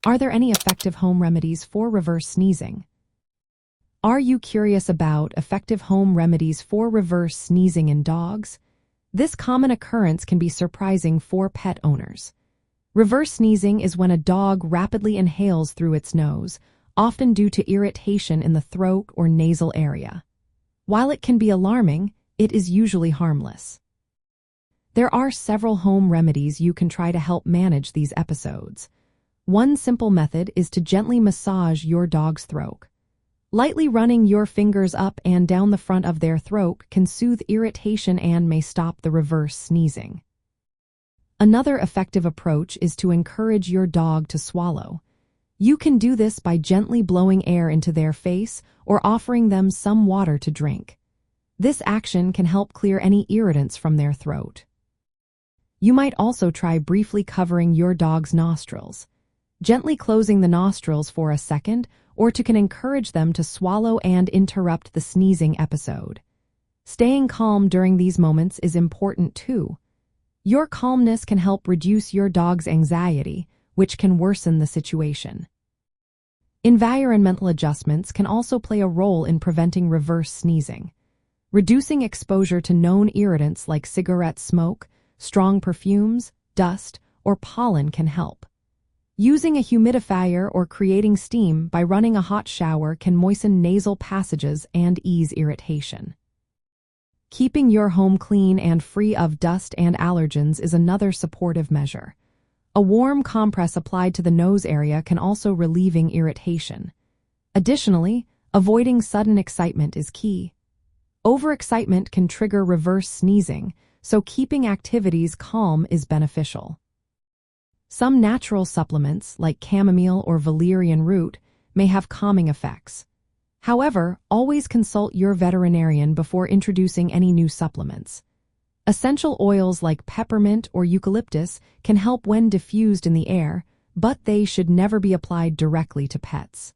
Are there any effective home remedies for reverse sneezing? Are you curious about effective home remedies for reverse sneezing in dogs? This common occurrence can be surprising for pet owners. Reverse sneezing is when a dog rapidly inhales through its nose, often due to irritation in the throat or nasal area. While it can be alarming, it is usually harmless. There are several home remedies you can try to help manage these episodes. One simple method is to gently massage your dog's throat. Lightly running your fingers up and down the front of their throat can soothe irritation and may stop the reverse sneezing. Another effective approach is to encourage your dog to swallow. You can do this by gently blowing air into their face or offering them some water to drink. This action can help clear any irritants from their throat. You might also try briefly covering your dog's nostrils. Gently closing the nostrils for a second or two can encourage them to swallow and interrupt the sneezing episode. Staying calm during these moments is important too. Your calmness can help reduce your dog's anxiety, which can worsen the situation. Environmental adjustments can also play a role in preventing reverse sneezing. Reducing exposure to known irritants like cigarette smoke, strong perfumes, dust, or pollen can help. Using a humidifier or creating steam by running a hot shower can moisten nasal passages and ease irritation. Keeping your home clean and free of dust and allergens is another supportive measure. A warm compress applied to the nose area can also relieve irritation. Additionally, avoiding sudden excitement is key. Overexcitement can trigger reverse sneezing, so keeping activities calm is beneficial. Some natural supplements, like chamomile or valerian root, may have calming effects. However, always consult your veterinarian before introducing any new supplements. Essential oils like peppermint or eucalyptus can help when diffused in the air, but they should never be applied directly to pets.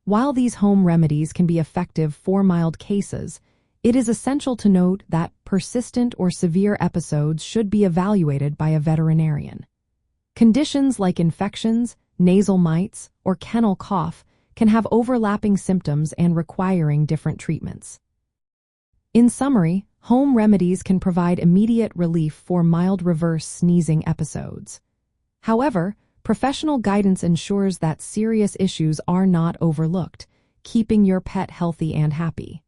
While these home remedies can be effective for mild cases, it is essential to note that persistent or severe episodes should be evaluated by a veterinarian. Conditions like infections, nasal mites, or kennel cough can have overlapping symptoms and requiring different treatments. In summary, home remedies can provide immediate relief for mild reverse sneezing episodes. However, professional guidance ensures that serious issues are not overlooked, keeping your pet healthy and happy.